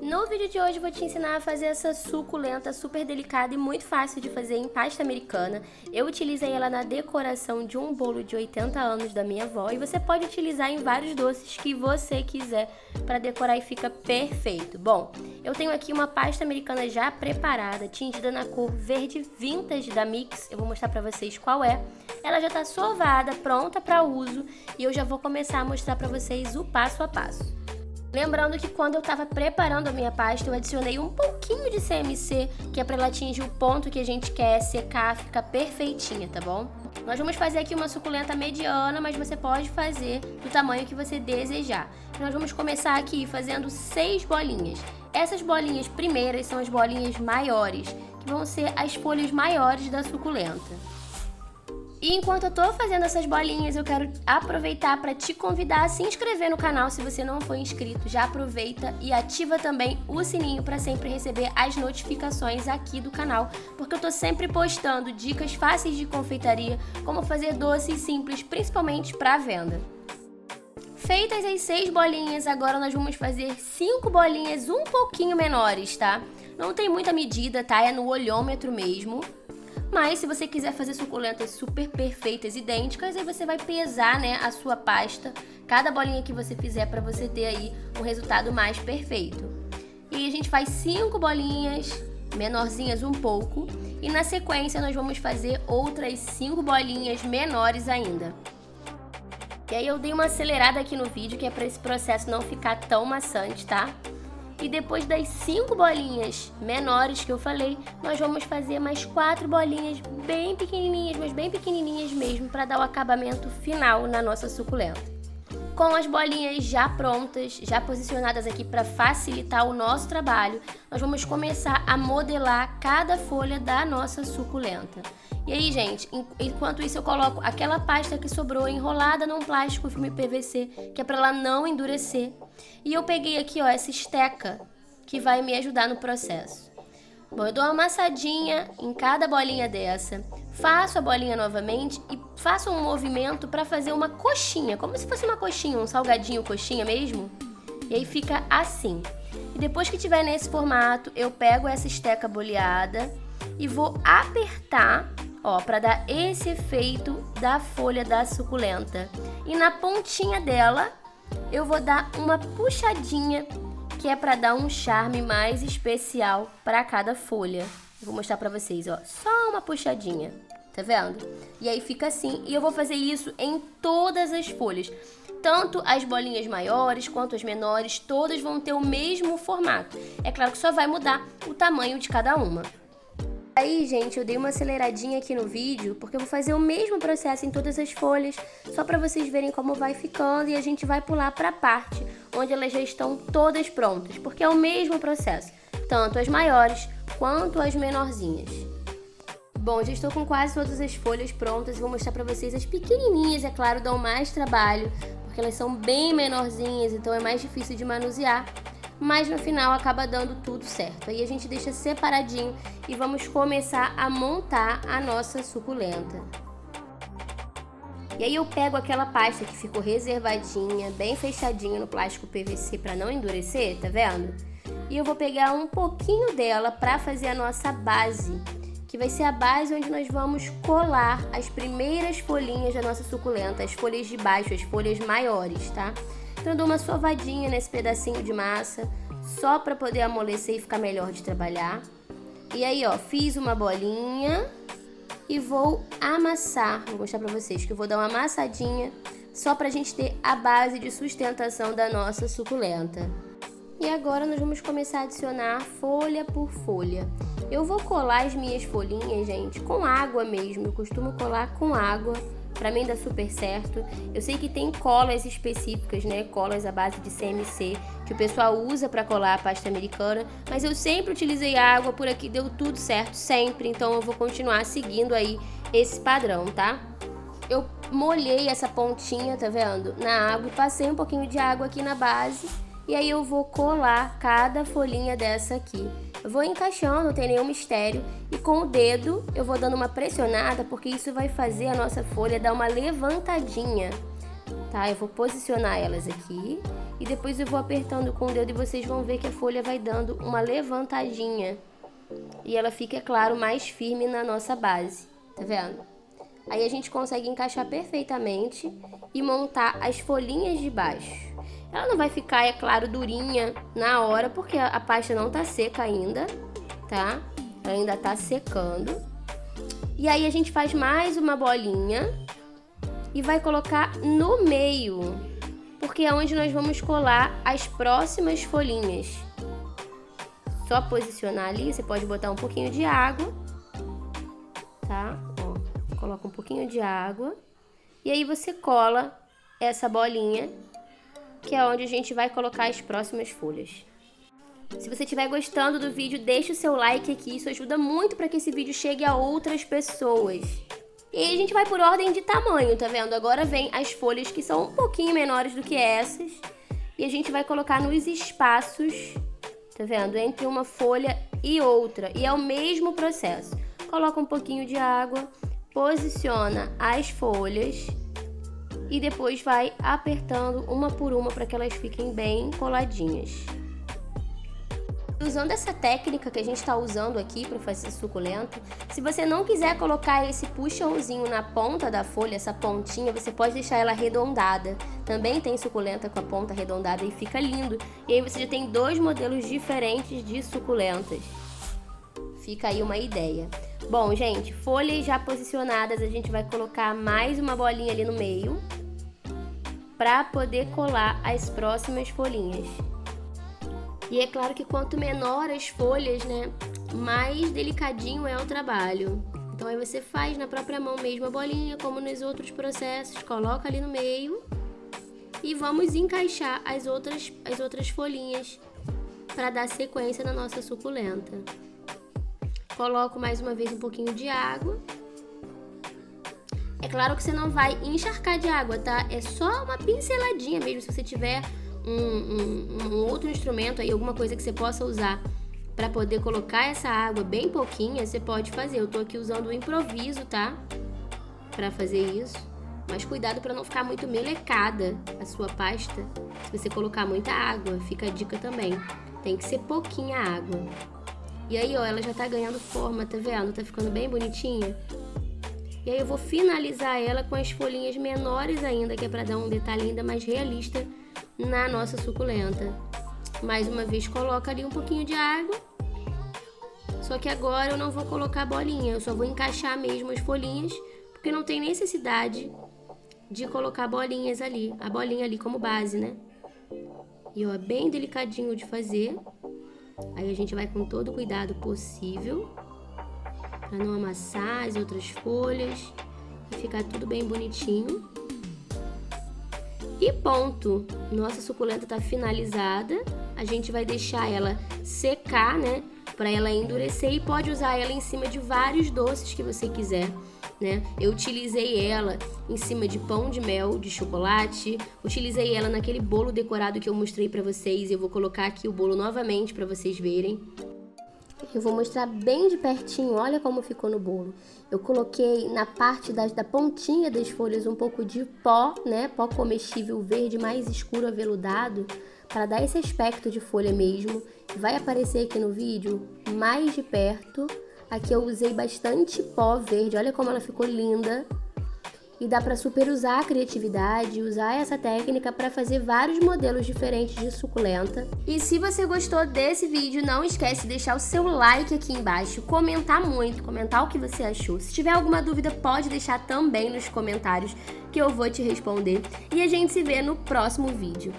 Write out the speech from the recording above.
No vídeo de hoje eu vou te ensinar a fazer essa suculenta super delicada e muito fácil de fazer em pasta americana. Eu utilizei ela na decoração de um bolo de 80 anos da minha avó e você pode utilizar em vários doces que você quiser para decorar e fica perfeito. Bom, eu tenho aqui uma pasta americana já preparada, tingida na cor verde vintage da Mix. Eu vou mostrar para vocês qual é. Ela já está sovada, pronta para uso e eu já vou começar a mostrar para vocês o passo a passo. Lembrando que quando eu estava preparando a minha pasta, eu adicionei um pouquinho de CMC, que é para ela atingir o ponto que a gente quer secar, fica perfeitinha, tá bom? Nós vamos fazer aqui uma suculenta mediana, mas você pode fazer do tamanho que você desejar. Nós vamos começar aqui fazendo 6 bolinhas. Essas bolinhas primeiras são as bolinhas maiores, que vão ser as folhas maiores da suculenta. E enquanto eu tô fazendo essas bolinhas, eu quero aproveitar para te convidar a se inscrever no canal se você não for inscrito. Já aproveita e ativa também o sininho para sempre receber as notificações aqui do canal, porque eu tô sempre postando dicas fáceis de confeitaria, como fazer doces simples, principalmente para venda. Feitas as 6 bolinhas, agora nós vamos fazer 5 bolinhas um pouquinho menores, tá? Não tem muita medida, tá? É no olhômetro mesmo. Mas se você quiser fazer suculentas super perfeitas, idênticas, aí você vai pesar, né, a sua pasta, cada bolinha que você fizer para você ter aí um resultado mais perfeito. E a gente faz 5 bolinhas, menorzinhas um pouco, e na sequência nós vamos fazer outras 5 bolinhas menores ainda. E aí eu dei uma acelerada aqui no vídeo, que é para esse processo não ficar tão maçante, tá? E depois das 5 bolinhas menores que eu falei, nós vamos fazer mais 4 bolinhas bem pequenininhas, mas bem pequenininhas mesmo, para dar o acabamento final na nossa suculenta. Com as bolinhas já prontas, já posicionadas aqui para facilitar o nosso trabalho, nós vamos começar a modelar cada folha da nossa suculenta. E aí, gente, enquanto isso eu coloco aquela pasta que sobrou enrolada num plástico filme PVC, que é para ela não endurecer. E eu peguei aqui, ó, essa esteca que vai me ajudar no processo. Bom, eu dou uma amassadinha em cada bolinha dessa, faço a bolinha novamente e faço um movimento para fazer uma coxinha, como se fosse uma coxinha, um salgadinho coxinha mesmo. E aí fica assim. E depois que tiver nesse formato, eu pego essa esteca boleada e vou apertar, ó, para dar esse efeito da folha da suculenta. E na pontinha dela, eu vou dar uma puxadinha, que é para dar um charme mais especial para cada folha. Eu vou mostrar para vocês, ó, só uma puxadinha, tá vendo? E aí fica assim, e eu vou fazer isso em todas as folhas. Tanto as bolinhas maiores quanto as menores, todas vão ter o mesmo formato. É claro que só vai mudar o tamanho de cada uma. Aí, gente, eu dei uma aceleradinha aqui no vídeo, porque eu vou fazer o mesmo processo em todas as folhas, só para vocês verem como vai ficando, e a gente vai pular para a parte onde elas já estão todas prontas, porque é o mesmo processo, tanto as maiores quanto as menorzinhas. Bom, já estou com quase todas as folhas prontas, vou mostrar para vocês as pequenininhas, é claro, dão mais trabalho, porque elas são bem menorzinhas, então é mais difícil de manusear. Mas no final acaba dando tudo certo. Aí a gente deixa separadinho e vamos começar a montar a nossa suculenta. E aí eu pego aquela pasta que ficou reservadinha, bem fechadinha no plástico PVC para não endurecer, tá vendo? E eu vou pegar um pouquinho dela para fazer a nossa base, que vai ser a base onde nós vamos colar as primeiras folhinhas da nossa suculenta, as folhas de baixo, as folhas maiores, tá? Então eu dou uma sovadinha nesse pedacinho de massa, só para poder amolecer e ficar melhor de trabalhar. E aí, ó, fiz uma bolinha e vou amassar. Vou mostrar para vocês que eu vou dar uma amassadinha só pra gente ter a base de sustentação da nossa suculenta. E agora nós vamos começar a adicionar folha por folha. Eu vou colar as minhas folhinhas, gente, com água mesmo. Eu costumo colar com água. Pra mim dá super certo. Eu sei que tem colas específicas, né? Colas à base de CMC, que o pessoal usa pra colar a pasta americana. Mas eu sempre utilizei água, por aqui deu tudo certo, sempre. Então eu vou continuar seguindo aí esse padrão, tá? Eu molhei essa pontinha, tá vendo? Na água e passei um pouquinho de água aqui na base. E aí eu vou colar cada folhinha dessa aqui. Eu vou encaixando, não tem nenhum mistério. E com o dedo eu vou dando uma pressionada, porque isso vai fazer a nossa folha dar uma levantadinha. tá? Eu vou posicionar elas aqui e depois eu vou apertando com o dedo e vocês vão ver que a folha vai dando uma levantadinha. E ela fica, é claro, mais firme na nossa base, tá vendo? Aí a gente consegue encaixar perfeitamente e montar as folhinhas de baixo. Ela não vai ficar, é claro, durinha na hora, porque a pasta não tá seca ainda, tá? Ela ainda tá secando. E aí a gente faz mais uma bolinha e vai colocar no meio, porque é onde nós vamos colar as próximas folhinhas. Só posicionar ali, você pode botar um pouquinho de água, tá? Ó, coloca um pouquinho de água e aí você cola essa bolinha, que é onde a gente vai colocar as próximas folhas. Se você estiver gostando do vídeo, deixa o seu like aqui, isso ajuda muito para que esse vídeo chegue a outras pessoas. E aí a gente vai por ordem de tamanho, tá vendo? Agora vem as folhas que são um pouquinho menores do que essas e a gente vai colocar nos espaços, tá vendo? Entre uma folha e outra. E é o mesmo processo. Coloca um pouquinho de água, posiciona as folhas e depois vai apertando uma por uma para que elas fiquem bem coladinhas. Usando essa técnica que a gente está usando aqui para fazer suculento, se você não quiser colocar esse puxãozinho na ponta da folha, essa pontinha, você pode deixar ela arredondada. Também tem suculenta com a ponta arredondada e fica lindo. E aí você já tem dois modelos diferentes de suculentas. Fica aí uma ideia. Bom, gente, folhas já posicionadas, a gente vai colocar mais uma bolinha ali no meio para poder colar as próximas folhinhas. E é claro que quanto menor as folhas, né, mais delicadinho é o trabalho. Então aí você faz na própria mão mesmo a bolinha, como nos outros processos, coloca ali no meio e vamos encaixar as outras folhinhas para dar sequência na nossa suculenta. Coloco mais uma vez um pouquinho de água. É claro que você não vai encharcar de água, tá? É só uma pinceladinha mesmo, se você tiver um outro instrumento aí, alguma coisa que você possa usar para poder colocar essa água bem pouquinha, você pode fazer. Eu tô aqui usando o improviso, tá? Para fazer isso. Mas cuidado para não ficar muito melecada a sua pasta. Se você colocar muita água, fica a dica também. Tem que ser pouquinha água. E aí, ó, ela já tá ganhando forma, tá vendo? Tá ficando bem bonitinha. E aí eu vou finalizar ela com as folhinhas menores ainda, que é para dar um detalhe ainda mais realista na nossa suculenta. Mais uma vez, coloca ali um pouquinho de água. Só que agora eu não vou colocar bolinha, eu só vou encaixar mesmo as folhinhas, porque não tem necessidade de colocar bolinhas ali, a bolinha ali como base, né? E ó, é bem delicadinho de fazer. Aí a gente vai com todo o cuidado possível para não amassar as outras folhas e ficar tudo bem bonitinho. E ponto! Nossa suculenta tá finalizada. A gente vai deixar ela secar, né? Para ela endurecer e pode usar ela em cima de vários doces que você quiser, né? Eu utilizei ela em cima de pão de mel de chocolate, utilizei ela naquele bolo decorado que eu mostrei para vocês. Eu vou colocar aqui o bolo novamente para vocês verem. Eu vou mostrar bem de pertinho, olha como ficou no bolo. Eu coloquei na parte da pontinha das folhas um pouco de pó, né? Pó comestível verde mais escuro aveludado, para dar esse aspecto de folha mesmo. Vai aparecer aqui no vídeo mais de perto. Aqui eu usei bastante pó verde, olha como ela ficou linda. E dá para super usar a criatividade, usar essa técnica para fazer vários modelos diferentes de suculenta. E se você gostou desse vídeo, não esquece de deixar o seu like aqui embaixo, comentar muito, comentar o que você achou. Se tiver alguma dúvida, pode deixar também nos comentários que eu vou te responder. E a gente se vê no próximo vídeo.